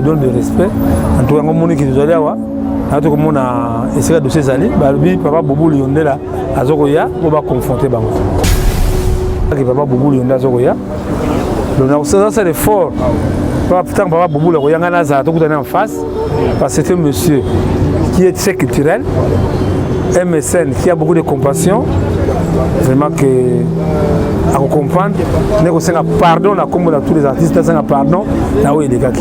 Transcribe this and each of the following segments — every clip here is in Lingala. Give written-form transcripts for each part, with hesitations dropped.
donne de respect. En tout cas, on qui nous allait avoir. En tout cas, on a essayé de ces années. Papa Boubou Lyondé là, à Zogoya, on va confronter Bango. Papa Boubou Lyondé à Zogoya. Donc ça c'est l'effort. Papa Boubou Lyondé tout en face, parce que c'est un monsieur qui est très culturel, un mécène qui a beaucoup de compassion, vraiment que à comprendre, négocier un pardon à comme tous les artistes, un pardon là où il est gars.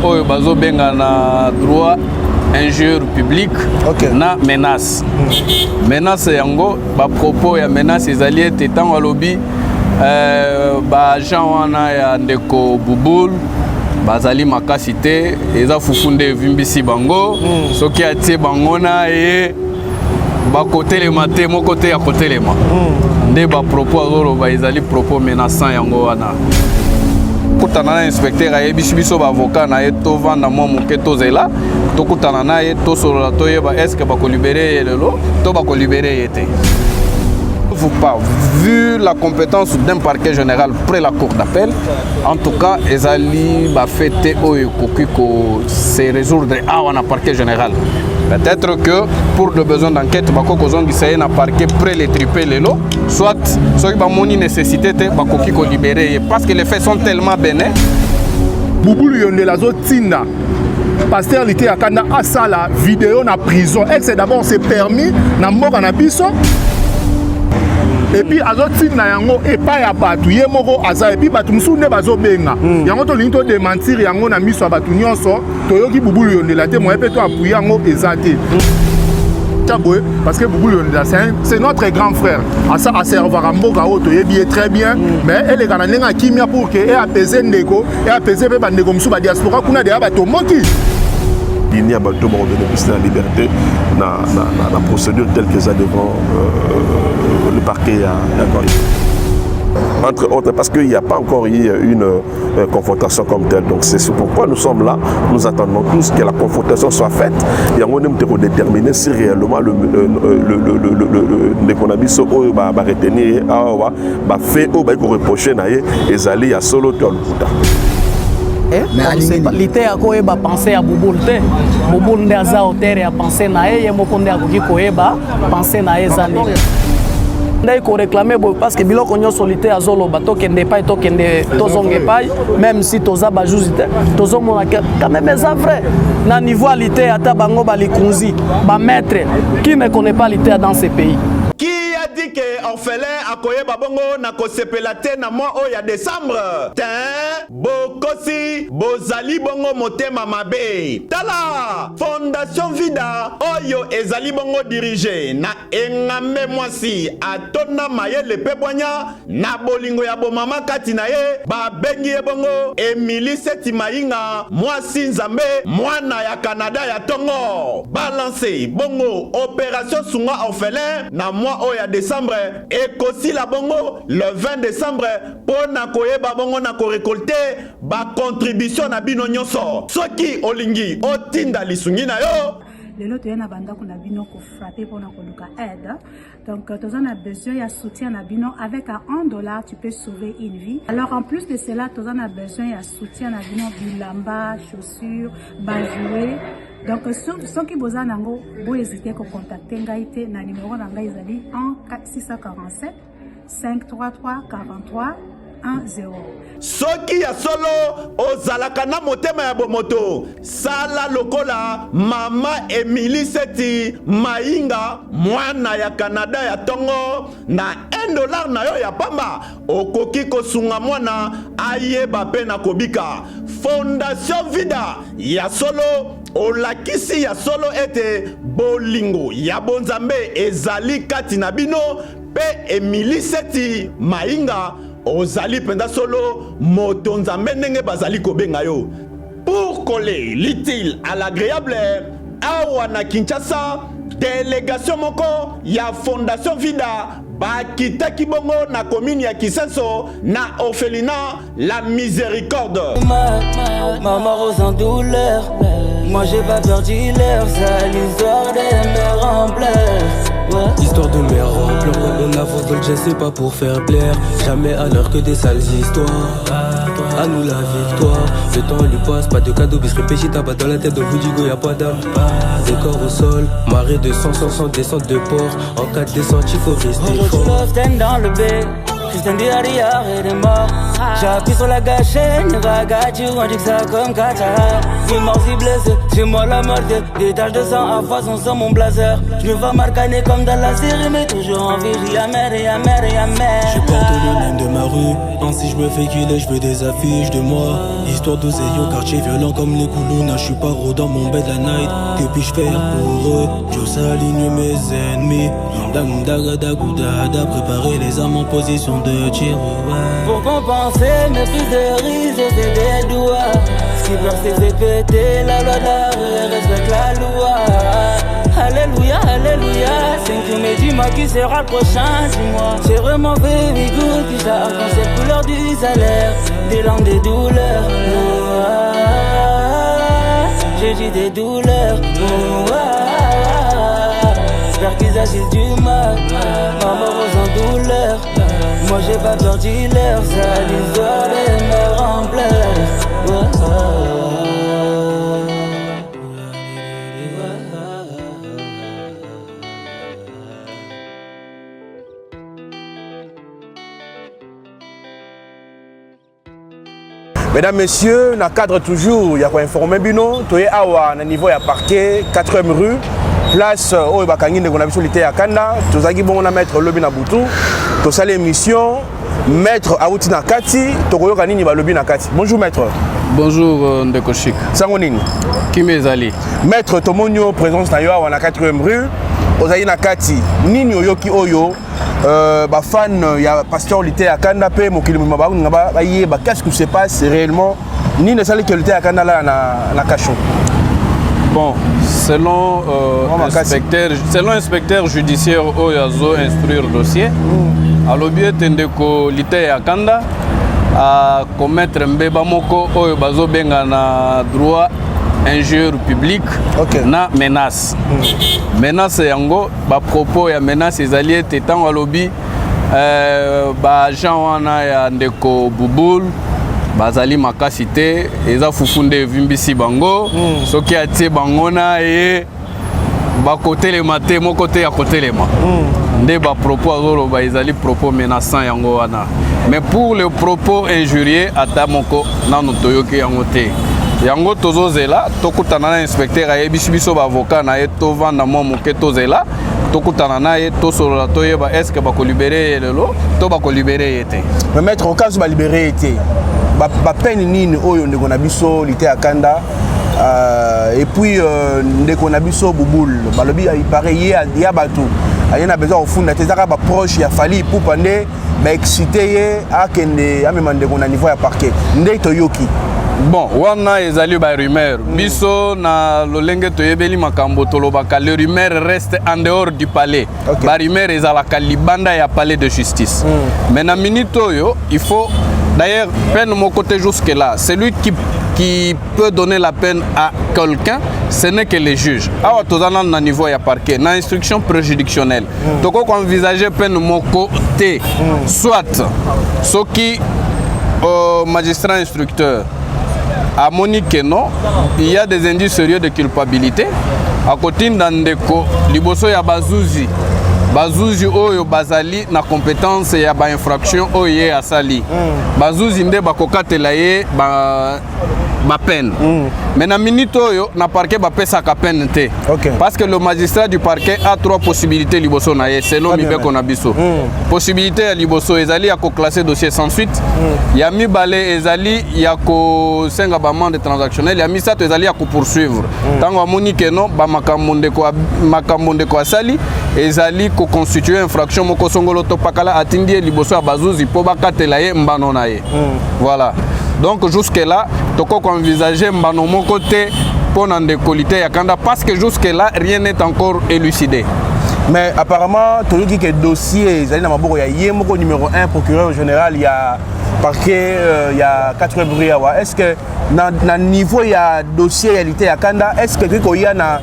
Oyo bazo benga na droit injure public na menace. Menace yango ba propos ya menace ezali ete tango lobby ba agent wana ya ndeko Bouboul bazali makasi te eza fufunde vimbisi bango soki atie bango na ye ba kotelema te mo kote ya kotelema nde ba propos azoloba ezali propos menaçant yango wana. Kutana na inspecteur aye biso ba avocat na ye to vanda mo moke to zela to kutana na ye to solo to ye ba est-ce que ba ko libérer lelo to ba ko libérer yete. Vous pas vu la compétence d'un parquet général près la cour d'appel, en tout cas ezali ba fêter oyo kokiko se résoudre à un parquet général. Peut-être que pour des besoins d'enquête bako kozongi saye na parquet près les tripes lelo soit soki ba moni nécessité te bako kiko libérer parce que les faits sont tellement bénins. Boubou Lyondé la zotina pasteur lité akanda asala vidéo na prison et c'est d'abord c'est permis na mboka na biso. Et puis azoti na yango epa ya batu ye moko aza et puis batu musunde bazo benga yango to linto de mentir yango na miso batu nyonso toyoki Boubou Lyondé la te mo epe to appuyer yango ezate parce que Boubou Lyondé c'est notre grand frère asa aservara mboka oto yebi très bien mais elle est kana nenga kimia pour que et apaiser ndeko et apaiser pe bandeko musu ba diaspora kuna de bato moki. Il y a bateau pour donner plus de liberté dans la procédure telle que ça devant le parquet. Entre autres, parce qu'il n'y a pas encore eu une confrontation comme telle. Donc c'est pourquoi nous sommes là, nous attendons tous que la confrontation soit faite et on va déterminer si réellement le Nekonabiso va retenir, va faire ou va reprocher et aller à solo dans le Bouddha. L'ité a koeba penser à Bouboul te Bouboul nde aza auteur a penser na ye moko nde akoki koeba penser na ye zali ndai ko réclamer parce que biloko nyonso lité azoloba tokende pai tokende tozonge pai même si toza ba jusité tozomona quand même c'est vrai na niveau lité ata bango balikunzi ba maître qui ne connaît pas lité dans ce pays. Qui a dit que orphelin a koye babongo na kosepelate na mois o ya décembre? Tin, bokosi, bozali bongo motema mabe. Tala, Fondation Vida, oyo ezali bongo dirigé na engame mwasi atona maye le pebonya na bolingo ya bomama kati na ye ba bengi e bongo Emily Seti Mainga mwasi nzambe mwana ya Canada ya tongo balance bongo opération sunga orphelin na mois o ya décembre et kosi la bongo le 20 décembre pour na koyeba bongo na ko récolter ba contribution na bino nyonso soki olingi otinda lisungi na yo. Lelo toyena banda kuna bino ko frapper pour na koluka aide. Donc tu as besoin de soutien na bino avec $1 tu peux sauver une vie. Alors en plus de cela tu as besoin de soutien na bino bilamba, chaussures, bajouer. Donc ceux qui besoin nango bo hésiter ko contacter ngai te na numéro na ngai ezali 647 533 43 10. Soki ya solo ozalaka na motema ya bomoto sala lokola mama Emily Seti Mainga mwana ya Canada ya tongo na $1 na yo ya pamba okoki kosunga mwana ayeba pe na kobika. Fondation Vida ya solo olakisi ya solo ete bolingo ya bonzambe ezali kati na bino pe Emily Seti Mainga ozali penda solo moto nzambe ndenge bazali kobenga yo. Pour coller l'utile à l'agréable awa na Kinshasa délégation moko ya Fondation Vida bakitaki bongo na commune ya Kisenso na orphelinat La Miséricorde. Maman rose en douleur, moi j'ai pas perdu l'air, c'est l'histoire des mères en pleurs. Histoire de mère remplie, on avance dans le jet, c'est pas pour faire plaire. Jamais à l'heure que des sales histoires. À nous la victoire. Le temps lui passe, pas de cadeau, bis réfléchis, tabac dans la tête de Boudigo, y'a pas d'âme. Des corps au sol, marée de sang, sans descente de port. En cas de descente, il faut rester fort. Dans le B, Christian Diarrière et des morts. J'appuie sur la gâchette, Nivagati, on dit que ça comme Katara. Vie mort si blessé, j'ai moi la mort. Des taches de sang à façon sans mon blazer. Je me vois marcaner comme dans la série, mais toujours en vie, y'a mère, y'a mère, y'a mère. Je porte le nom de ma rue, ainsi je me fais killer, je veux des affiches de moi. Histoire d'Oseyo, quartier violent comme les Koulouna. Je suis paro dans mon bed la night, que puis-je faire pour eux? Je s'aligne mes ennemis, préparer les armes en position de tir. Pour compenser mes prises de risque, j'ai fait des doigts. Ce qui peur c'est fait péter la loi de la rue, respecte la loi. Alléluia, alléluia. C'est que tu me dis-moi qui sera le prochain, dis-moi. C'est vraiment baby good qui t'a quand c'est couleur du salaire. Des langues, des douleurs. J'ai dit des douleurs. J'espère qu'ils agissent du mal. Maman rose en douleur. Moi j'ai pas peur dealer. Ça l'histoire des mères en pleurs. Mesdames, Messieurs, dans le cadre toujours, il y a quoi informer Bino, tu es à niveau de parquet, 4e rue, place où il y a une solité à Kanda, tu as bon mettre lobby na Boutou, tu as l'émission, maître Aoutina Kati, tu as une lobby na Kati. Bonjour maître. Bonjour Ndekoshik. Sangonine. Kimezali. Maître Tomonio, présence na la 4e rue, Ozaï na Kati, Nini Oyoki Oyo. Fan, il y a pasteur lité à Kanda pe mokili mababa ngaba ba qu'est-ce qui se passe réellement ni ne sali que lité à Kanda là na cachon. Bon, selon inspecteur judiciaire Oyazo instruire dossier à l'objet tendeko lité à Kanda à commettre mbeba moko oyo bazo benga na droit injure public na menace. Menace yango ba propos ya menace ezali ete tango alobi ba agent wana ya ndeko Bouboul bazali makasi te eza fufunde vimbisi bango soki atie bango na ye bakotelema te moko te ya kotelema nde ba propos azoloba ezali propos menaçant yango wana. Mais pour le propos injurieux ata moko nano toyoki yango te. Yango tozozela tokutana na inspecteur ayebisi biso ba avocat na ye to vanda mo moke tozela tokutana na ye to solola toyeba est-ce que bako libérer lelo to bako libérer yete. Mais maître au cas où ba libérer yete ba peine nini oyo ndeko na biso lité à Kanda et puis ndeko na biso Bouboul balobi il paraît ya bato il a besoin au fond de tes arabes proches il a fallu pour pande ba exciter à kende a même ndeko na niveau ya parquet ndé toyoki. Bon, wana ezali ba rumeur. Biso na lolenge toyebeli makambo tolobaka le rumeur reste en dehors du palais. Ba rumeur ezalaka libanda ya palais de justice. Mais na minute oyo, il faut d'ailleurs peine mon côté jusque là, celui qui peut donner la peine à quelqu'un, ce n'est que les juges. Awa tozana na niveau ya parquet, na instruction préjudictionnelle. Toko ko envisager peine mon côté soit ce qui magistrat instructeur à Monique, non, il y a des indices sérieux de culpabilité. À côté d'Andeko, Liboso ya Bazouzi. Bazouzi oyo bazali na compétence ya ba infraction oye asali. Bazouzi nde bakokatela ye ba peine. Mais na minute oyo na parquet ba pesa ka peine te. Parce que le magistrat du parquet a 3 possibilités liboso na ye selon Mibeko na biso. Possibilité ya liboso ezali ya ko classer dossier sans suite. Ya mibale ezali ya ko senga ba amende transactionnelle, ya misato ezali ya ko poursuivre. Tango amoni ke non ba makambo ndeko asali ezali ko constituer infraction moko songolo to pakala atindi liboso ya Bazouzi po bakatela ye mbano na ye. Voilà. Donc jusque là, toko envisager mbano moko te pour ndeko lité ya Kanda parce que jusque là rien n'est encore élucidé. Mais apparemment, tu as dit que le dossier, il y a numéro 1 procureur général, il y a parquet il y a 4 bruits. Est-ce que dans niveau il y a dossier réalité à Kanda, est-ce que il y a na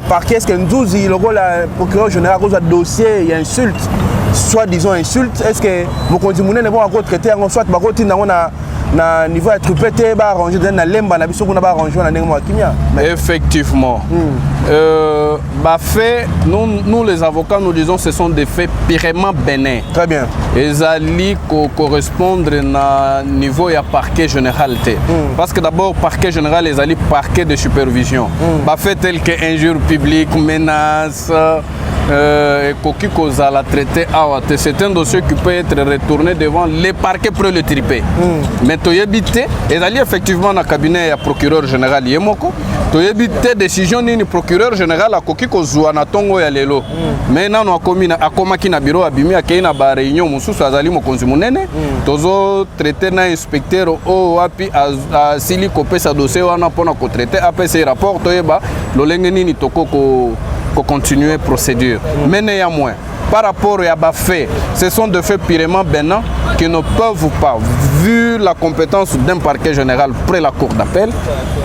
parquet, est-ce que nous le procureur général cause dossier il y a insulte, soit disons insulte, est-ce que vous continuez à traiter soit na niveau ya trupete ba arranger na lemba na biso kuna ba arranger na ndenge mwa kimia. Effectivement. Fait, nous les avocats nous disons ce sont des faits purement bénins. Très bien. Ils allaient correspondre à niveau ya parquet général. Parce que d'abord parquet général ils allaient parquet de supervision. Fait tel que injure publique, menace c'est un dossier qui peut être retourné devant les parquets pour le triper. Mais tu as habité, et effectivement dans le cabinet du procureur général Yemoko, tu as habité décision du procureur général à Kokiko Zouana Tongo et Lelo. Maintenant, nous avons un bureau à Bimi, à Kéna, à réunion, Moussous, à Zali, Mokonzimunene, tous traité un inspecteur au API à Sili Kopé, sa dossier, on a pour traiter, après ces rapports, tu as l'Olengeni Toko pour continuer la procédure. Mais néanmoins, par rapport à Bafé, ce sont des faits purement bénins qui ne peuvent pas, vu la compétence d'un parquet général près la cour d'appel,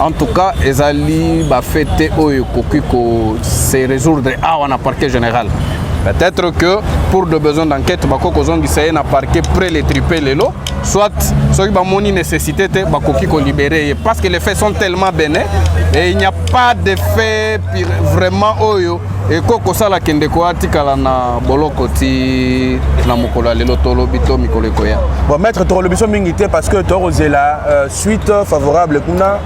en tout cas, ils allaient Bafé se résoudre à un parquet général. Peut-être que pour des besoins d'enquête, ils essayent de parquet près les tripés les lots, soit ceux qui ont une nécessité de libérer. Parce que les faits sont tellement bénins et il n'y a pas de faits vraiment oyo. Et koko sala kende ko atikala na boloko ti na mokolo lelo tolo bito mikolo koya. Bon maître tolo biso mingité parce que torozela suite favorable kuna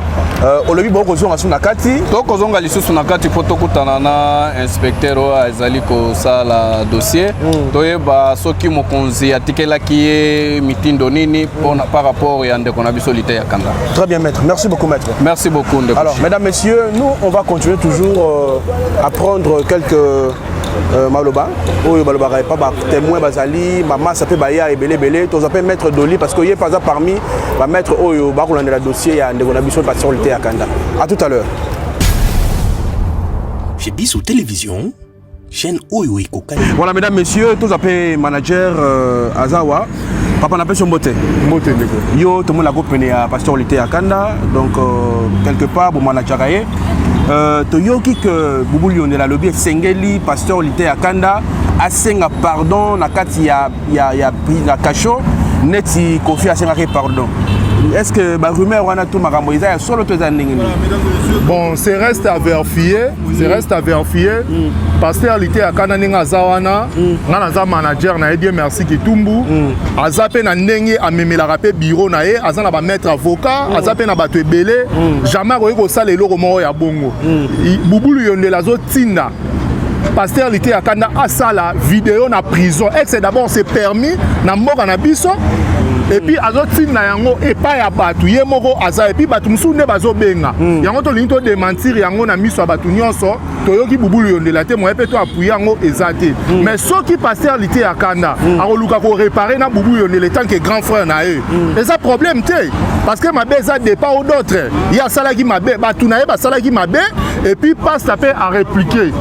olobi boko zonga suna kati to ko zonga lisusu na kati poto kutana na inspecteur azali ko sala dossier to yeba soki mokonzi atikela ki mitindo nini par rapport ya ndeko na biso lité ya kanda. Très bien maître, merci beaucoup maître. Merci beaucoup ndeko. Alors mesdames messieurs, nous on va continuer toujours à prendre quelques maloba oyo baloba pas ba témoin bazali maman ça peut baya ebele belé to appelle maître Doli parce que yé pas parmi ba maître oyo ba kolanda la dossier ya ndeko na biso patient lité ya kanda. À tout à l'heure. Chez Bissou Télévision, chaîne oyo ekokani. Voilà mesdames messieurs, tous appelés manager Azawa. Papa n'a pas son beauté. Yo tout le monde a compris à pasteur lité à kanda donc quelque part bon manager aye toyoki que Boubou Lionel lobby sengeli pasteur lité à kanda asenga pardon na kati ya cacho neti kofi asenga pardon. Est-ce que la rumeur on a tout makambo isa solo to zandengi? Bon, c'est reste à vérifier, pasteur lité à kanda ninga zawana ngana za manager na Dieu merci Kitumbu azape na ndenge amemela rapé bureau na ye azana ba maître avocat azape na bato ebele jamais ko sala eloko moko ya bongo Boubou Lionel azo tinda pasteur lité à kanda asala vidéo na prison c'est d'abord c'est permis na mboka na biso et puis azotine na yango epa ya batu ye moko aza et puis batu musunde bazo benga yango to linto démentir yango na miso batu nyonso toyoki Boubou Lionel te mo epe to appuyer yango ezate mais soki pasteur lité ya kanda akoluka ko réparer na Boubou Lionel tant que grand frère na eux et ça problème te parce que mabe za départ ou d'autres ya sala ki mabe batu na ye ba sala ki mabe et puis passe taper à répliquer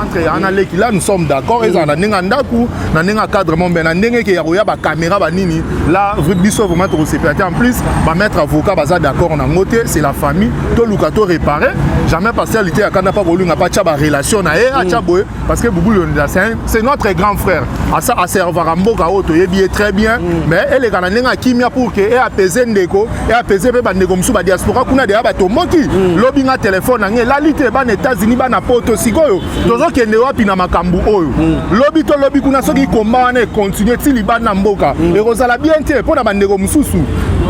entre analeki là nous sommes d'accord et na ninga ndaku na ninga cadrement ben na ndenge ke ya roya ba caméra ba nini là biso vraiment to séparer en plus ba mettre avocat baza d'accord na ngote c'est la famille to lukato réparer jamais passer lité ya kana pas bolunga pas cha ba relation na e acha boye parce que Boubou Lionel c'est notre grand frère à ça à servir mboka auto yebi très bien mais elle est kana ninga kimia pour que et apaiser ndeko et apaiser pe ba ndeko musu ba diaspora kuna de ba to moki lobinga téléphone na la lité ba na États-Unis ba na poto sikoyo tozo kende wapi na makambu oyo lobi to lobi kuna soki komba na continuer ti libana mboka et rozala bien te pona bandeko mususu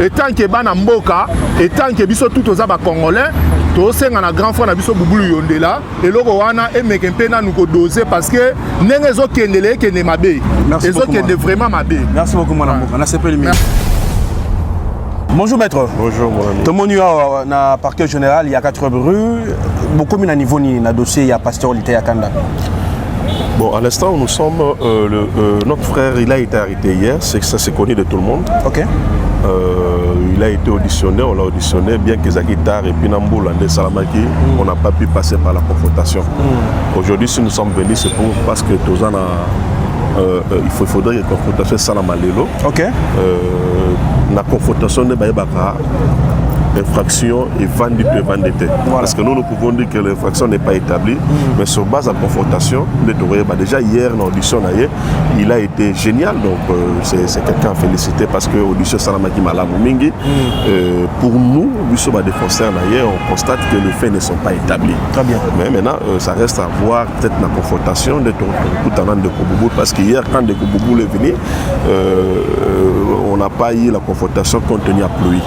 etant que bana mboka etant que biso tout oza ba congolais to senga na grand frère na biso Boubou Lionel eloko wana emeke mpe na nuko doser parce que ndenge zo kendele kende mabe ezo kende vraiment mabe. Merci beaucoup mon amour on a CP lumière. Bonjour maître. Bonjour mon ami. Tout le monde est na parquet général il y a 4 rues beaucoup mis na niveau ni na dossier il y a pasteur lité à kanda. Bon, à l'instant où nous sommes, notre frère, il a été arrêté hier, c'est que ça s'est connu de tout le monde. Ok. Il a été auditionné, on l'a auditionné, bien que Zaki Tar et Pinamboul, Andé Salamaki, on n'a pas pu passer par la confrontation. Aujourd'hui, si nous sommes venus, c'est parce que Tozana, il faudrait une confrontation Salamalelo. Ok. la confrontation de Baïbaka, infraction et vendité. Parce que nous pouvons dire que l'infraction n'est pas établie, mais sur base de la confrontation, déjà hier, dans l'audition, il a été génial. Donc, c'est quelqu'un à féliciter parce que l'audition Salamaki Malamu Mingi, pour nous, les défenseurs, on constate que les faits ne sont pas établis. Très bien. Mais maintenant, ça reste à voir peut-être la confrontation de Toutanan de Koboubou, parce qu'hier, quand de Koboubou est venu, on n'a pas eu la confrontation compte tenu à pluie.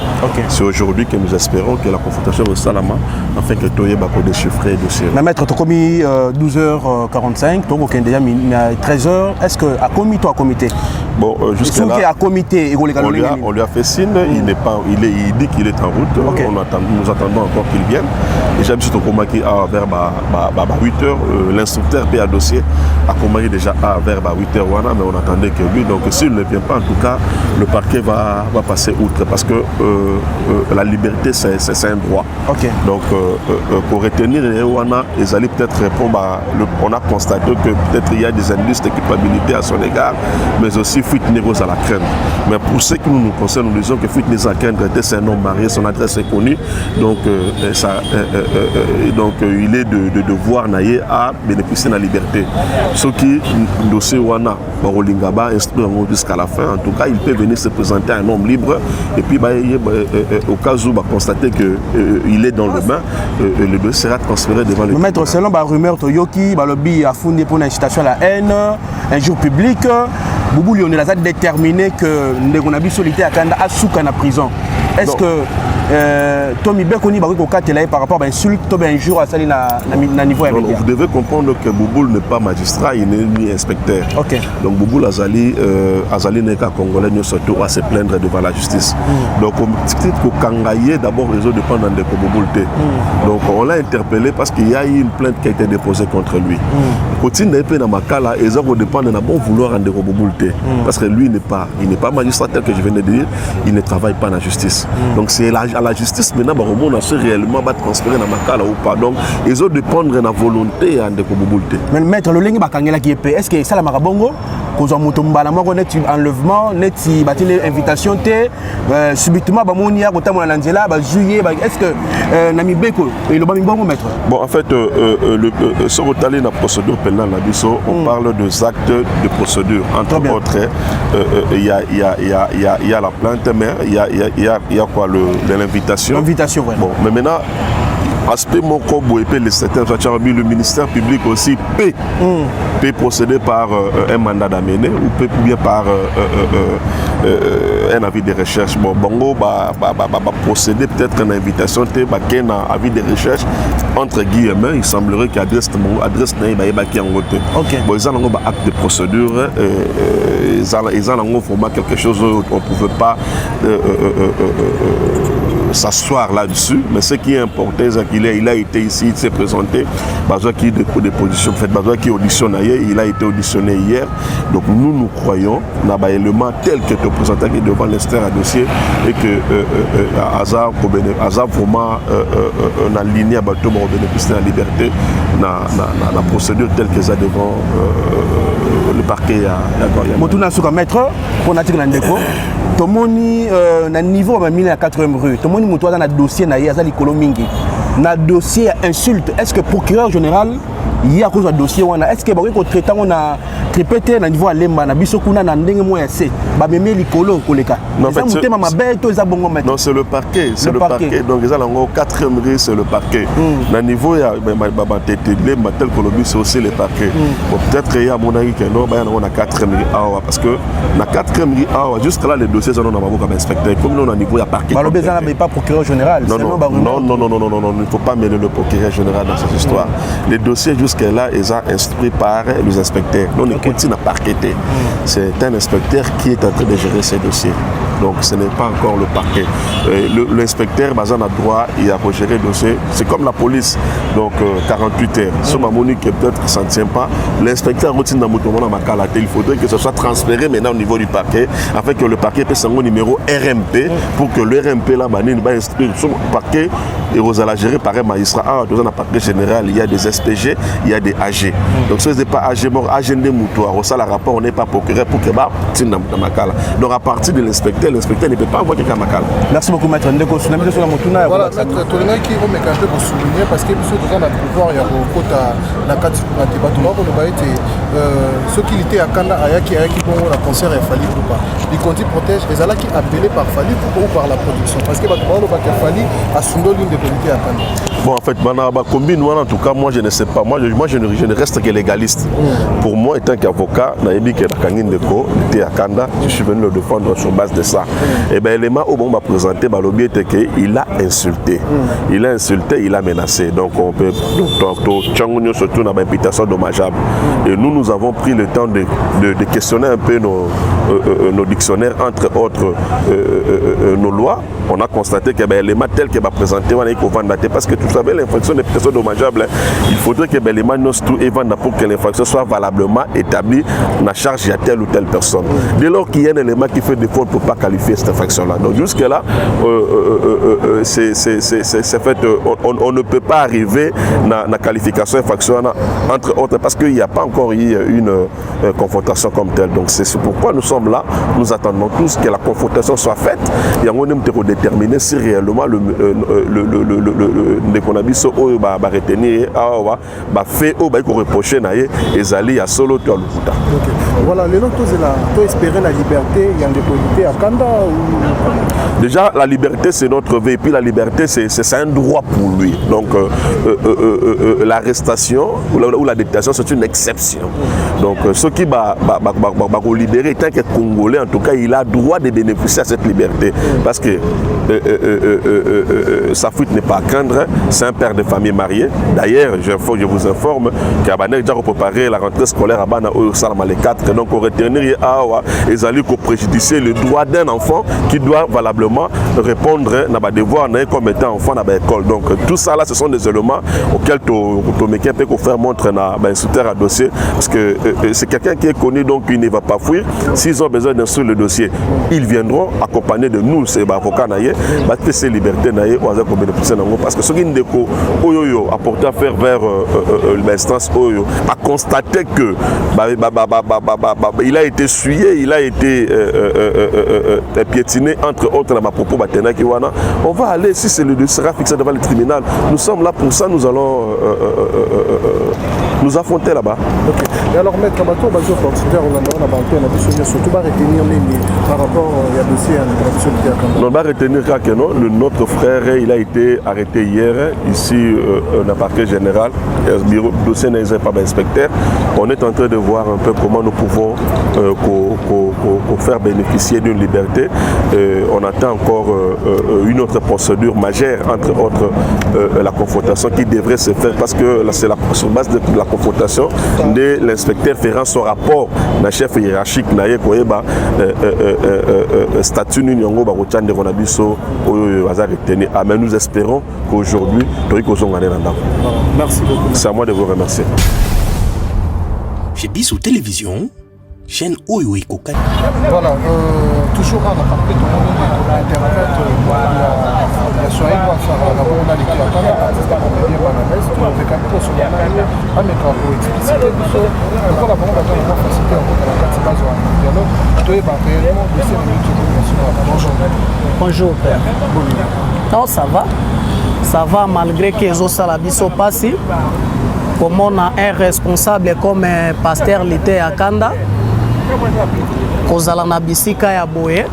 C'est aujourd'hui que nous espérons que la confrontation au Salama, afin que Toye Bako déchiffrer le dossier. Mais maître, tu as commis 12h45, tu as déjà 13h. Est-ce que à comité ou à comité? Bon, jusqu'à là, à comité, on lui a fait signe, il dit qu'il est en route. Nous attendons encore qu'il vienne. Déjà, je suis au vers 8h, l'instructeur paie à dossier a commencé déjà vers 8h, mais on attendait que lui. Donc s'il ne vient pas, en tout cas, le parquet va passer outre parce que la liberté, c'est un droit. Donc pour retenir Wana, ils allaient peut-être répondre on a constaté que peut-être il y a des indices de culpabilité à son égard, mais aussi fuite négoce à la crainte. Mais pour ce qui nous concerne, nous disons que fuite négoce à la crainte, c'est un homme marié, son adresse est connue, donc, il est de devoir naïe à bénéficier de la liberté. Ce qui dossier Wana, Barolingaba, instruit jusqu'à la fin, en tout cas, il peut venir se présenter à un homme libre, et puis au cas où constater qu'il est dans le bain, le dossier sera transféré devant le maître. Selon la rumeur, Toyoki, le a fondé pour une incitation à la haine, un jour public, Boubou Lionel a déterminé que Ndegonabi solitaire à Souka en prison. Est-ce que Tommy Bekoni par rapport à l'insulte, un jour à Sali na niveau immédiat? Vous devez comprendre que Bouboul n'est pas magistrat, il n'est ni inspecteur. Donc Bouboul Azali n'est qu'un Congolais, surtout à se plaindre devant la justice. Donc au titre que Kangaye, d'abord, réseau dépendant de Bouboul. Donc on l'a interpellé parce qu'il y a eu une plainte qui a été déposée contre lui. Continue d'être dans ma cas là, et ça dépend de bon vouloir de Bouboul. Parce que lui, il n'est pas magistrat tel que je viens de dire, il ne travaille pas dans la justice. Donc c'est à la justice maintenant, on a su réellement transférer dans ma cas là ou pas. Donc ils ont dépendre de la volonté de Bouboul. Mais maître, le lingue bakangela qui est est-ce que ça la marabongo? Quand on a un enlèvement, une invitation, subitement, est-ce que Nami Beko et le bon maître? Bon, en fait, sur la procédure pénale, on parle des actes de procédure. Entre autres, il y a la plainte, mais il y a quoi, l'invitation. L'invitation, oui. Bon, mais maintenant, aspect mon combo et le ministère public aussi peut procéder par un mandat d'amener ou peut bien par un avis de recherche. Bon, Bongo va procéder peut-être à une invitation, un avis de recherche entre guillemets. Il semblerait qu'il adresse qui en côté. Bon, ils ont un acte de procédure, ils ont un format quelque chose on ne pouvait pas s'asseoir là-dessus, mais ce qui est important, c'est qu'il a été ici, il s'est présenté, qui des positions faites, qui auditionne hier, il a été auditionné hier. Donc nous croyons dans l'élément tel que tu présenté devant l'instant à dossier et que Hazard vraiment dans la ligne à bateau pour bénéficier de la liberté dans la procédure telle que ça devant le parquet à Goya. Motuna Souka maître, pour Natik Nandeko, tout le monde na niveau à 4e rue, tout le monde dans le dossier na Yazali Kolomingi. Na dossier insulte, est-ce que procureur général il y a cause de dossier est-ce que vous traitant on a répété na niveau à lemba na biso kuna na ndenge mo ese ba meme likolo koleka non c'est le parquet, c'est le parquet. Donc ils ont 4e rue, c'est le parquet. Na niveau ya lemba tel Colombie, c'est aussi le parquet. Peut-être il y a mon avis que non on a 4e rue parce que na 4e rue jusqu'à là les dossiers on a pas comme inspecteur comme nous on a niveau ya parquet. Bah le besoin n'est pas procureur général. Non, il ne faut pas mêler le procureur général dans cette histoire. Les dossiers jusqu'à-là, ils sont instruits par les inspecteurs. Donc, on continue à parqueter. C'est un inspecteur qui est en train de gérer ces dossiers. Donc, ce n'est pas encore le parquet. L'inspecteur, basé a droit, il a géré le dossier. C'est comme la police. Donc, 48 heures. Si Mamoni qui peut-être ne s'en tient pas, l'inspecteur routine dans il faudrait que ce soit transféré maintenant au niveau du parquet, afin que le parquet puisse son numéro RMP, pour que le RMP là, va instruire son parquet et vous allez gérer par un magistrat. Dans le parquet général, il y a des SPG, il y a des AG. Donc, ce n'est pas AG mort, AG de moutoir. Au ça, le rapport, on n'est pas procureur pour que donc, à partir de l'inspecteur, l'inspecteur ne peut pas avoir quelqu'un à calme. Merci beaucoup, maître Ndeko. Voilà, maître Tolina qui remet un peu pour souligner parce que nous sommes dans le pouvoir, il y a beaucoup de carte de ceux qui étaient à Kanda, qui vont la concert et Fali ou pas. Les contis protègent les ala qui appelés par Fali ou par la production. Parce que Fali a souvent l'une des comités à Kanda. Bon, en fait, combine, en tout cas, moi je ne sais pas. Moi, je ne reste que légaliste. Pour moi, étant qu'avocat, Naïbi Kedakangin Deko était à Kanda, je suis venu le défendre sur base de ça. Et bien, l'élément où on m'a présenté, Balobi était qu'il a insulté. Il a insulté, il a menacé. Donc, on peut. Surtout dans l'imputation dommageable. Et nous avons pris le temps de questionner un peu nos dictionnaires, entre autres nos lois. On a constaté que l'élément tel qu'il va présenter, parce que tout savez, l'infraction d'imputation dommageable, il faudrait que l'élément tout évente pour que l'infraction soit valablement établie dans la charge de telle ou telle personne. Dès lors qu'il y a un élément qui fait défaut, on ne peut pas qualifier cette infraction-là. Donc jusque-là, c'est fait, on ne peut pas arriver dans la qualification infraction entre autres parce qu'il n'y a pas encore eu une confrontation comme telle. Donc c'est pourquoi nous sommes là, nous attendons tous que la confrontation soit faite et on aime déterminer si réellement le Nekonabiso va retenir fait ou va reprocher et aller à solo to Lukuta. Voilà, les autres tu espérer la liberté, il y a des politiques à Kanda ou... Déjà la liberté c'est notre vie et puis la liberté c'est un droit pour lui. Donc l'arrestation ou la détention c'est une exception. Donc ce qui va libérer tant que Congolais en tout cas il a droit de bénéficier à cette liberté parce que sa fuite n'est pas à craindre, c'est un père de famille marié. D'ailleurs, je vous informe qu'Abanek a déjà préparé la rentrée scolaire à Bana au Salama les 4. Donc, on retenir les alliés pour préjudicer le droit d'un enfant qui doit valablement répondre à des devoirs comme étant enfant dans l'école. Donc, tout ça là, ce sont des éléments auxquels Tomékin peut faire montre à l'instructeur à dossier. Parce que c'est quelqu'un qui est connu, donc il ne va pas fuir. S'ils ont besoin d'instruire le dossier, ils viendront accompagner de nous, ces avocats. Ces libertés parce que ce qui nous a porté à faire vers l'instance a constaté que il a été suyé, il a été piétiné entre autres dans ma propos on va aller si c'est le dossier sera fixé devant le tribunal. Nous sommes là pour ça, nous allons nous affronter là-bas. Okay. Et alors maître Abato, surtout va retenir par rapport à dossier on va retenir que notre frère il a été arrêté hier ici dans le parquet général. Le dossier n'est pas inspecteur. On est en train de voir un peu comment nous pouvons faire bénéficier d'une liberté. On attend encore une autre procédure majeure, entre autres la confrontation qui devrait se faire parce que c'est sur base de la confrontation de l'inspecteur ferant son rapport dans le chef hiérarchique statut Nyongo Barochan de Ronabiso mais nous espérons qu'aujourd'hui merci beaucoup. C'est à moi de vous remercier. Chez Bissou Télévision, chaîne Oyo Ekoka. Voilà, toujours à la partie de l'interprète, la soirée doit faire d'abord on a les clients, bien bananaise, avec un peu sur la main, mais quand vous explicitez tout ça, pourquoi la parole va être facilité en fait à la carte base ou à un dialogue, toi et réellement, c'est une minute. Bonjour. Bonjour père. Non, ça va. Ça va malgré que les autres salabiso passent. Comme on a un responsable comme pasteur l'été à Kanda, kozala na bisika ya boye,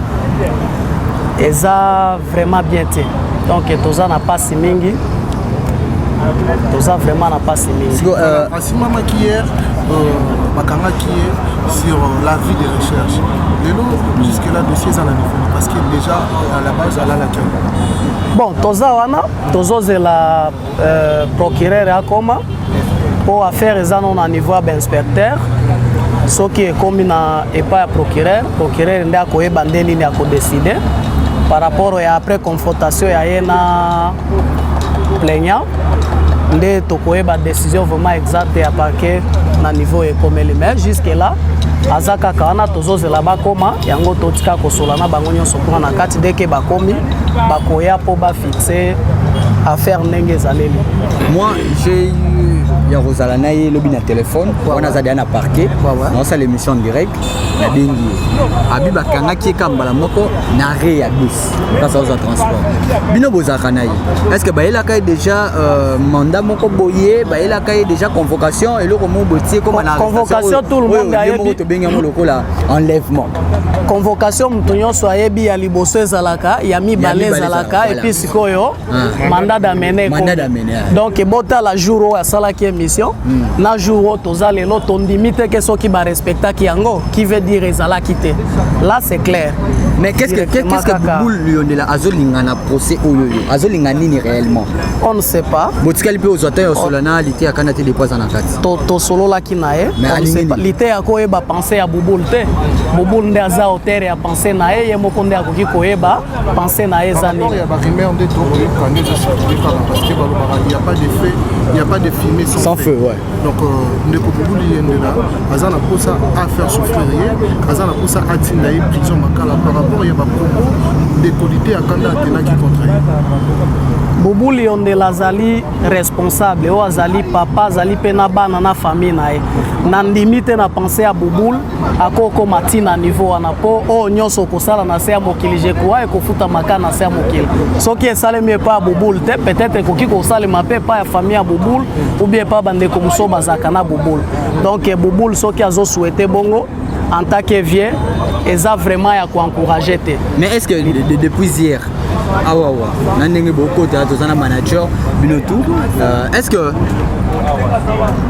eza vraiment bien té. Donc toza na passe mingi. Toza vraiment na passe mingi. Asimama qui hier, Bakanga qui est sur la vie des recherches. Jusque là dossier ça parce que déjà à la base elle a l'accueil. Bon, toza wana, tozo la procureur à Koma pour affaire ezano na niveau d'inspecteur. Ce qui est comme et pas procureur nda ko eba ndeni ni ako décider par rapport à après confrontation ya yena plaignant nde to ko eba décision vraiment exacte à parquet na niveau et comme le maire jusque là azaka kana tozozela bakoma yango totika kosolana bango nyonso pour na kati dès que bakomi bakoya po ba fixer affaire ndenge zaleli. Moi j'ai eu ya kozala na ye lobi na téléphone wana za na parquet non ça l'émission direct na bengi abi bakangaki kambala moko na re ya bus grâce aux transports bino bozaka na ye est-ce que baela kai déjà mandat moko boye baela kai déjà convocation et le comment botier comme na convocation tout le monde a yebi to benga moko la enlèvement convocation mutonyo so ayebi ya liboso ezalaka ya mibale ezalaka et puis sikoyo mandat d'amener donc bota la jour à sala qui émission na jour toza lelo tondimite que soki ba respecta ki yango qui veut dire ezala kité là c'est clair mais qu'est-ce que Boubou Lionel azolinga na procès oyoyo azolinga nini réellement on ne sait pas botikali pe ozote yo solana lité akana te déposer na kati to solo la kinae on ne sait pas lité akoyeba penser ya Boubou te Boubou nde aza auteur ya penser na ye moko nde akoki koyeba penser na ye zani il y a pas rumeur de trop parce que il n'y a pas de fait, il n'y a pas de filmé sans feu. Ouais. Donc, Ndeko Boubou Lionela, Azana Posa a faire souffrir, Azana Posa a tiré prison Makala par rapport à Yabakoko, des qualités à Kanda Atena qui contraint. Boubou Lionela Azali responsable, o Azali papa, Azali penaba na famille na ye. Nandimite na penser à Boubou, à Koko Matina niveau anapo, o nyonso kosala na se mokili je kwa e kofuta makana na se mokili. So qui est salé mieux pas Boubou, peut-être koki kosala ma pas ya famille à Boubou ou bien pas bande comme so bazakana Boubou. Donc Boubou so qui a souhaité bongo en tant que vieux, eza vraiment ya ko encourager te. Mais est-ce que depuis hier nandenge beaucoup de manager binotu est-ce que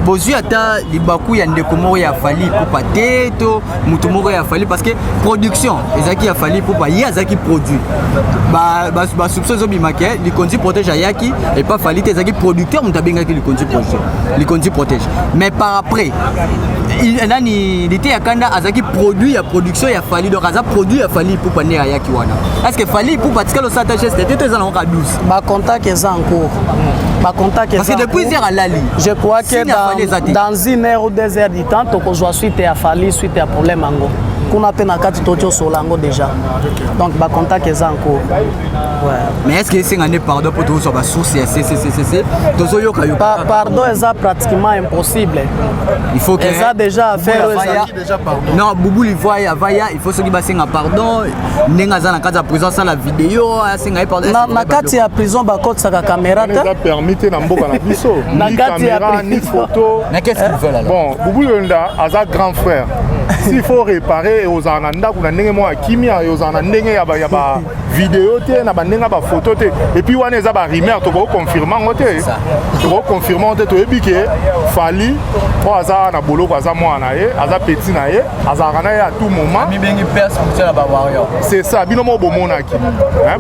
bozui ata libaku ya ndeko moko ya fali pour pas teto mutu moko ya fali parce que production ezaki ya fali pour pas ya zaki produit ba soupçon zo bimake li konzi protège ayaki et pas fali te ezaki producteur mutabenga ki li konzi production li konzi protège mais par après il nani lité ya kanda azaki produit ya production ya fali donc aza produit ya fali pour pas ne ayaki wana est-ce que fali pour pas lo s'attacher c'était très en cas 12 ba contact est en cours ba contact parce que depuis hier à Lali je crois que dans une heure ou 2 heures du temps toko zo suite à fali suite à problème ango kuna pe na kati tocho solango déjà donc ba contact est en cours ouais mais est-ce que c'est un pardon pour tout sur ba source c'est tozo yoka pardon est pratiquement impossible il faut que ça déjà faire non Boubou il voit vaya il faut ce qui va singa pardon nenga za na kati ya prison ça la vidéo singa pardon na kati ya prison ba koti sa caméra ta permis na mboka na biso na kati ya ni photo mais qu'est-ce qu'ils veulent alors bon Boubou Yonda aza grand frère s'il faut réparer aux ananda kuna ndenge mo akimia aux ananda ndenge ya ba vidéo te na bandenga ba photo te et puis wana eza ba rumeur to ko confirmer ngote to ko confirmer te to ebike fali o aza na boloko aza mwana ye aza petit na ye aza kana ya tout moment mi bengi pers pour la ba warrior c'est ça bino mo bomonaki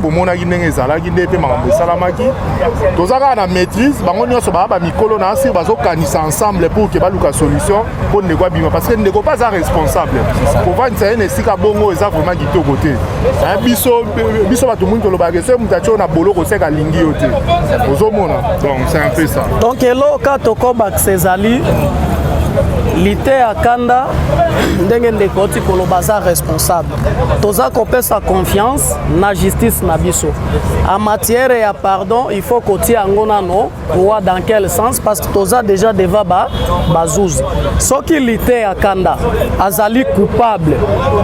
bomonaki ndenge ezalaki nde pe makambo esalamaki tozaka na maîtrise bango nyonso ba mikolo na asir bazo kanisa ensemble pour que baluka solution pour ndeko bima parce que ndeko pas responsable pour vendre ça ne sika bongo eza vraiment kitoko te biso bato mwingi tolobaka se mutacho na boloko seka lingi yo te ozomona donc c'est un peu ça donc eloka tokoba sezali lité à kanda ndenge ndeko ti koloba za responsable toza kopesa confiance na justice na biso en matière ya pardon il faut kotia yango nano roi dans quel sens parce que toza déjà devant bazuzi soki lité à kanda azali coupable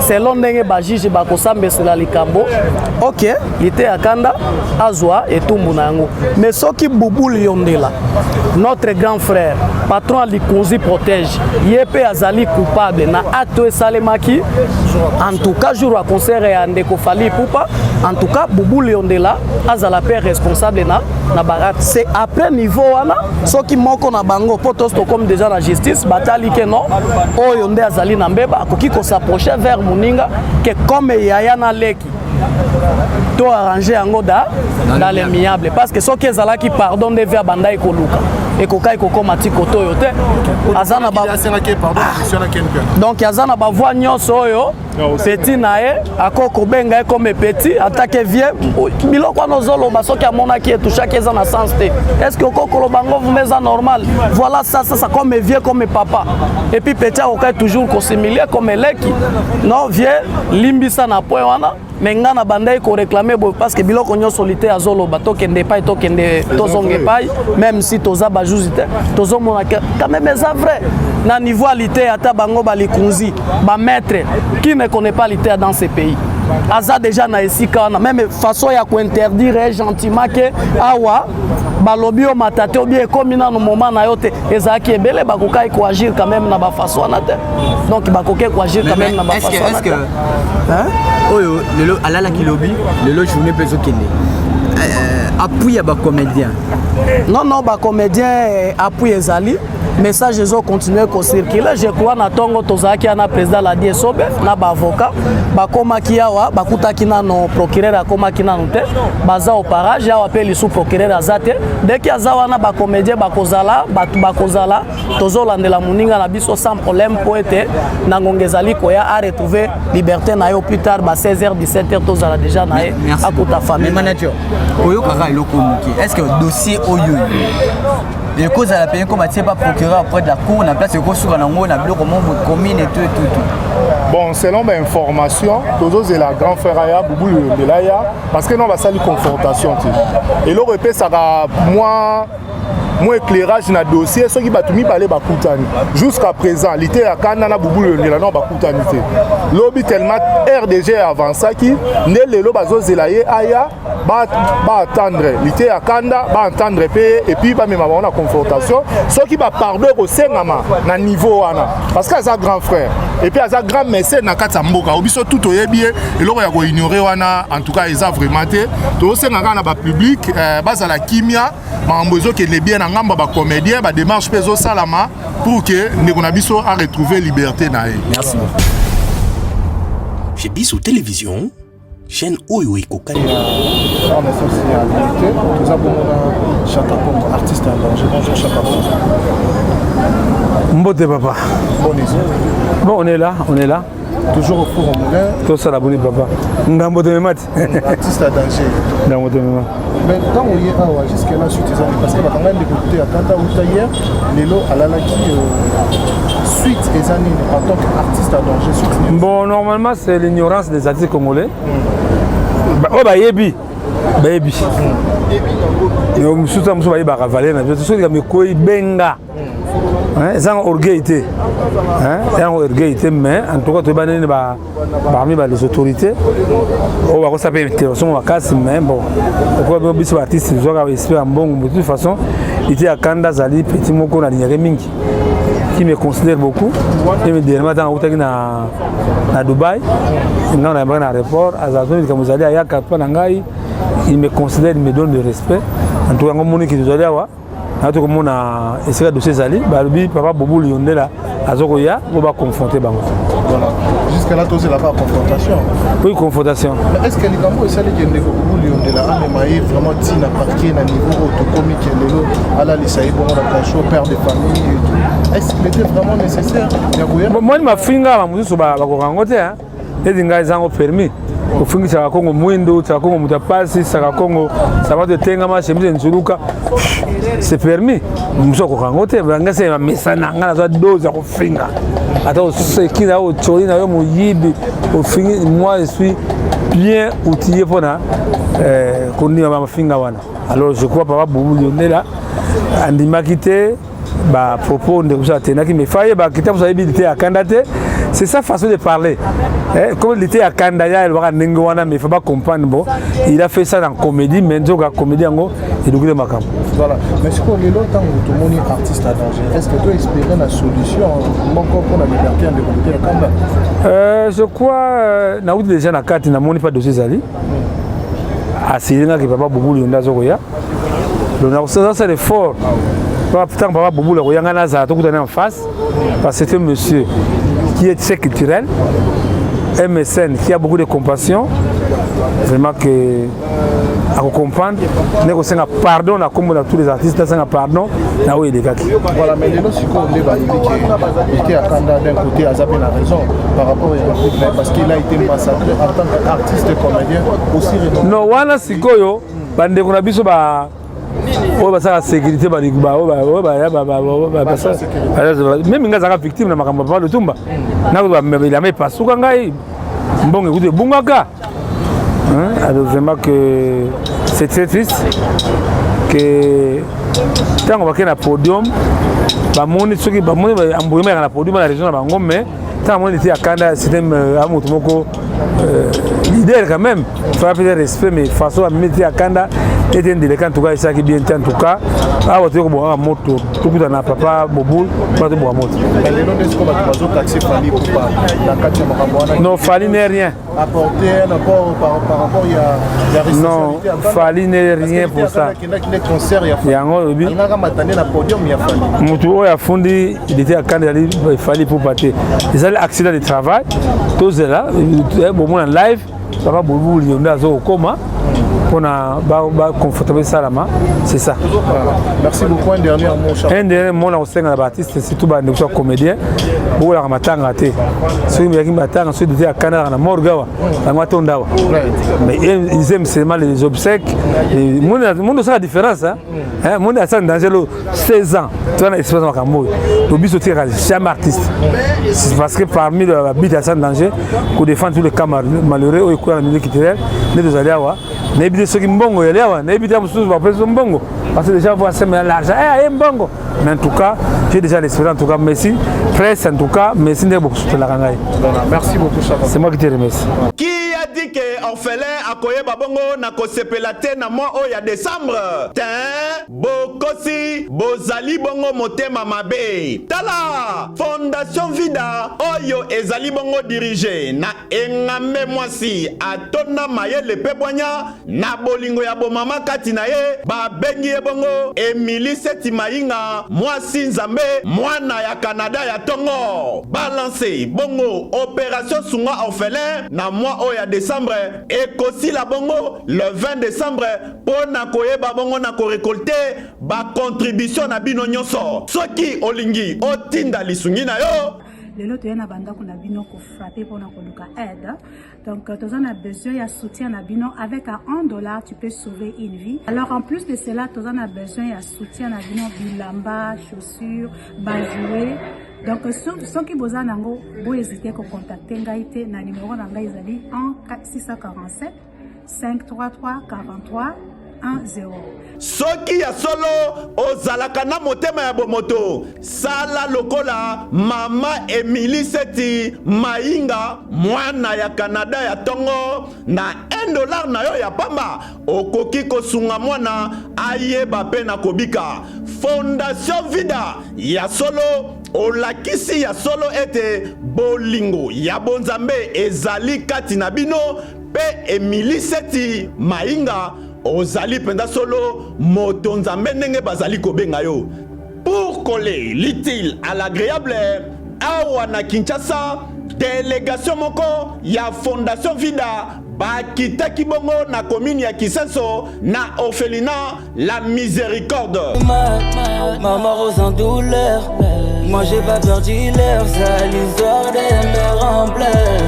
selon ndenge ba juge ba kosambesela likambo ok lité à kanda azwa etumbu na yango mais soki Boubou Lionela notre grand frère patron Likonzi protège Yepe azali coupable na acte salemaki en tout cas jour à concert ya ndeko fali poupa en tout cas Boubou Lionela azala père responsable na barat c'est après niveau wana soki moko na bango potos to comme déjà la justice batali que non oyo nde azali na mbeba akoki ko s'approcher vers muninga que comme yaya na leki to arranger yango dans les miables parce que soki ezalaki pardon de vers banda ekoluka ekokai kokoma ti koto yo te azana ba donc azana ba voix nyonso oyo petit na ye akoko benga comme petit attaque vieux biloko nozolo ba soki amona ki etusha ki ezana sens te est-ce que kokolo bango vumeza normal voilà ça comme vieux comme papa et puis petit akokai toujours ko similaire comme leki non vieux limbisa na point wana mais nga na bandai ko réclamer parce que biloko nyonso lité azoloba tokende epai tokende tozonga epai même si toza bajusite tozomona quand même ça vrai na niveau lité ata bango balikunzi ba maître qui ne connaît pas lité dans ces pays aza déjà na esika na même façon ya ko interdire gentiment que awa balobi o matate ou bien comme na no moment na yote ezaki ebele bakokai ko agir quand même na ba façon na te donc bakokai ko agir quand même na ba façon est-ce que hein oyo lelo alala kilobi lelo journée peso kende appui à ba comédien non ba comédien appui ezali message ezo continuer à circuler je crois na tongo tozaki na président la DSOB na ba avocat ba komaki awa bakutaki na no procureur akomaki na note baza au parage awa pe sous procureur azate dès qu'il azawa na ba comédien bakozala batu bakozala tozolandela muninga na biso sans problème pour être na ngongezali koya a retrouver liberté na yo plus tard ba 16h 17h tozala déjà na akuta famille manager oyo kaka eloko muki est-ce que dossier oyo les causes à la paix comme pas procureur auprès de la cour on a place que sur un on a bloqué comment votre commune et tout. Bon, selon mes informations, tous c'est la grand frère Aya Boubou de l'Aya parce que non va salir confrontation et le repère ça va moi éclairage na dossier ceux qui batumi parler bakutani jusqu'à présent l'ité à Kanana Boubou de la non bakutani lobby tellement RDG avancé qui né lelo bazo zelaye Aya ba attendre l'ité à Kanda ba entendre et puis ba même avoir une confrontation ceux qui va pardon au sengama na niveau wana parce que ça grand frère et puis ça grand message na kata mboka obiso tout oyebi et loko ya ko ignorer wana en tout cas ils a vraiment té to senganga na ba public basa la kimia mambozo que les bien ngamba ba comédien ba démarche peso salama pour que ndeko biso a retrouver liberté na ye. Merci. Chez Bissou Télévision, chaîne Oyo Ekoka. On est socialité, nous avons Chaka comme artiste en danger. Bonjour Chaka. Mbote papa. Bon, on est là. Toujours au four au moulin. Tout ça la bonne papa. Ngambote me mat. Artiste à danger. Ngambote me mat. Mais tant on y est jusqu'à là suite parce que quand même écouté à Kanta ou hier Lelo Alalaki suite et années en tant qu'artiste à danger suite. Bon normalement c'est l'ignorance des artistes congolais. Oh bah yebi. Baby. Mais on sous ça va y baravaler na je suis comme koi benga. Hein, ça orgueil était. Hein, ça orgueil était mais en tout cas tu vas donner parmi les autorités. On va s'appeler intervention à casse mais bon. Pourquoi bien bis artiste ils ont espéré en bon de toute façon, il était à Kanda Zali petit moko na ligne mingi qui me considère beaucoup. Et me dernièrement dans hôtel na Dubaï, dans l'aéroport, à Zazoui comme vous allez à Yakapa Nangai, il me considère, il me donne du respect. En tout cas, comme qui nous allait voir. En tout cas, on a essayé de se salir. Balubi, papa Boubou Lyondela, Azokoya, on va confronter Bango. Voilà. Jusqu'à là, tu as la confrontation. Oui, confrontation. Mais est-ce que les Gambo, c'est les Boubou Lyondela, mais vraiment, tu n'as pas qu'il y a un niveau autocomique, à la lycée, bon, on a chaud, père de famille et tout. Est-ce qu'il était vraiment nécessaire? Moi, ma finga, ma musique, va Rangote, hein. Les dingas ont permis. Au fond, ça va Congo Mouindo, ça va Congo Moutapasi, ça va Congo, ça va de Tengama, chez Moussa Nzuluka. C'est permis. Nous sommes au Rangote, c'est un message, on a une dose au finger. Attends, ce qui est au Tcholi, au Yibi, au finger, moi je suis bien outillé pour ça. Qu'on dit à ma finger. Alors je crois que Boubou Lyondela, Andi Makite, bah propos de vous attendre qui me faille, bah quitter vous avez habilité à candidater. C'est sa façon de parler. Comme il était à Kandaya, il va Nengoana, mais il ne faut pas comprendre. Bon, il a fait ça dans la comédie, mais dans la comédie, il a ma camp. Voilà. Mais ce qu'on est longtemps où tout le monde est artiste à danger, est-ce que tu espères une solution pour la liberté de développer le Kanda? Je crois que nous déjà dans la carte, nous n'avons pas de dossier Zali. À Syria, qui papa Boubou Lyonda Zogoya. Donc, ça, c'est l'effort. Putain, papa Boubou Lyonda Zogoya, tout en face, parce que c'est un monsieur qui est très culturel, un mécène qui a beaucoup de compassion, vraiment que à comprendre, nous avons un pardon, comme tous les artistes, nous avons un pardon, là où il est gâté. Voilà, mais les autres, il était à Kanda d'un côté, Azabé a raison par rapport à parce qu'il a été massacré en tant qu'artiste et comédien aussi. Non, wana sikoyo, bande kuna biso ba oh bah ça la sécurité bah même nga zaka victime na makambo pas le tumba na ko ba il a pas souka ngai mbonge kuti bungaka Alors vraiment que c'est très triste que tant qu'on va qu'il y a un podium, bah mon ceux qui bah mon embrouillé dans la podium dans la région de Bango, mais tant mon était à Kanda, c'était un motomoko leader quand même. Il faut faire respect, mais façon à mettre à Kanda était un délégué en tout cas et ça qui bien en tout cas. Ah on te dit bon à moto, tout le monde papa Boboul, pas de bois moto. Non, Fali n'est rien. Apporter un apport par rapport il y a non, Fali n'est rien pour ça. Il y a un autre Moutou a fondé, il était à Kanda, il fallait pour partir. Ils allaient accident de travail, tout cela, bon en live, papa Boboul il y a au coma. On a confortable Salama, c'est ça. Merci beaucoup. Un dernier mot. Un dernier mot là au sein de la Baptiste, c'est surtout les comédiens. Beaucoup la matanga raté. Ceux qui matanga, ceux qui étaient à Canada, à Morgawa, à Matondawa. Mais ils aiment seulement les obsèques. Le monde sera différence. Le monde a 16 ans. Tu as une expérience en Cambodge. Le but c'est jamais artiste. C'est parce que parmi les habitants à danger, qu'on défend tous les cas malheureux et qu'on a milieu culturel, les deux alliés. N'ébite ceux qui mbongo y aller, n'ébite à monsieur va faire mbongo parce que déjà vous avez l'argent, mbongo. Mais en tout cas, j'ai déjà l'espérance en tout cas, merci. Presse en tout cas, merci de beaucoup sur la rangaï. Merci beaucoup, c'est moi qui te remercie. Qui a dit que orphelin a koye babongo na kosepelate na mois au ya décembre? Tin, bokosi, bozali bongo motema mabe. Tala, Fondation Vida, oyo ezali bongo dirigé na engame mwasi atona maye le pebonya na bolingo ya bomama kati na ye babengi ye bongo Emily Seti Mainga mwasi nzambe mwana ya Canada ya tongo balance bongo opération sunga orphelin na mois o ya décembre ekosi la bongo le 20 décembre pona koyeba bongo na ko récolter ba contribution na bino nyonso soki olingi otinda lisungi na yo. Lelo toye na banda kuna bino ko frapper pour na koluka aide. Donc tu as besoin de soutien na bino avec $1 tu peux sauver une vie. Alors en plus de cela tu as besoin de soutien na bino bilamba, chaussures, bajouer. Donc ceux qui besoin nango bo hésiter ko contacter ngaite na numéro na ngai ezali 647 533 43 10. Soki ya solo ozalaka na motema ya bomoto sala lokola mama Emily Seti Mainga mwana ya Canada ya tongo na $1 na yo ya pamba okoki kosunga mwana ayeba pe na kobika. Fondation Vida ya solo olakisi ya solo ete bolingo ya bonzambe ezali kati na bino pe Emily Seti Mainga ozali penda solo moto nzambe ndenge bazali kobenga yo. Pour coller l'utile à l'agréable, awa na Kinshasa délégation moko ya Fondation Vida bakitaki bongo na commune ya Kisenso na orphelinat La Miséricorde. Maman rose en douleur, moi j'ai pas peur dealer, c'est l'histoire des mères en pleurs.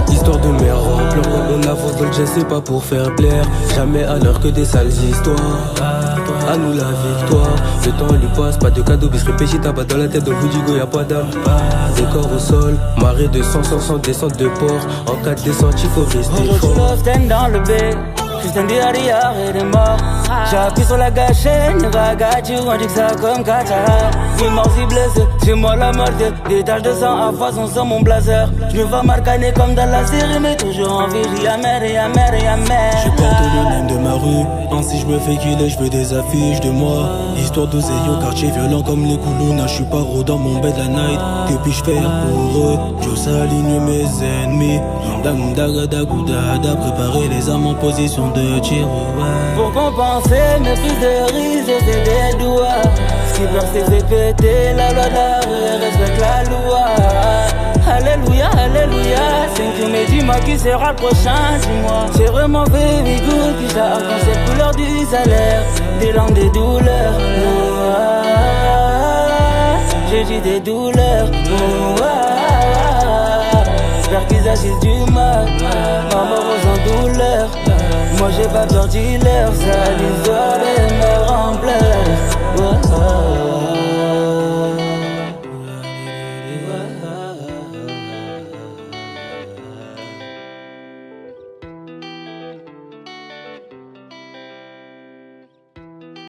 Histoire de mère en pleurs, on avance dans le jet, c'est pas pour faire plaire. Jamais à l'heure que des sales histoires. À nous la victoire, le temps lui passe, pas de cadeau, bis réfléchis, t'as pas dans la tête de Rudigo, y'a pas d'âme. Des corps au sol, marée de sang, sans descente de port. En cas de descente, il faut rester fort. Dans le bec, Christian Diarrière et des morts. J'ai appuyé sur la gâchette, n'y va gâcher, on dit que ça comme Qatar. Oui, mort si blessé, c'est moi la mort. Des taches de sang à façon sans mon blazer. Je me vois marcaner comme dans la série, mais toujours en vie, y'a mer, y'a mer, y'a mer. Je porte le nom de ma rue, ainsi je me fais killer, je veux des affiches de moi. Histoire d'oseille au quartier violent comme les Koulouna. Je suis pas gros dans mon bed la night. Que puis-je faire pour eux? Je s'aligne mes ennemis. Préparer les armes en position de tir. Pour compenser mes prises de risque, c'est des doigts. Ce qui perd c'est péter la loi de la rue, respecte la loi. Alléluia, alléluia. C'est que mais dis-moi qui sera le prochain, dis-moi. C'est vraiment baby good qui t'a quand cette couleur du salaire. Des langues, des douleurs. J'ai dit des douleurs. J'espère qu'ils agissent du mal. Maman rose en douleur. Moi j'ai pas peur dealer, ça l'histoire.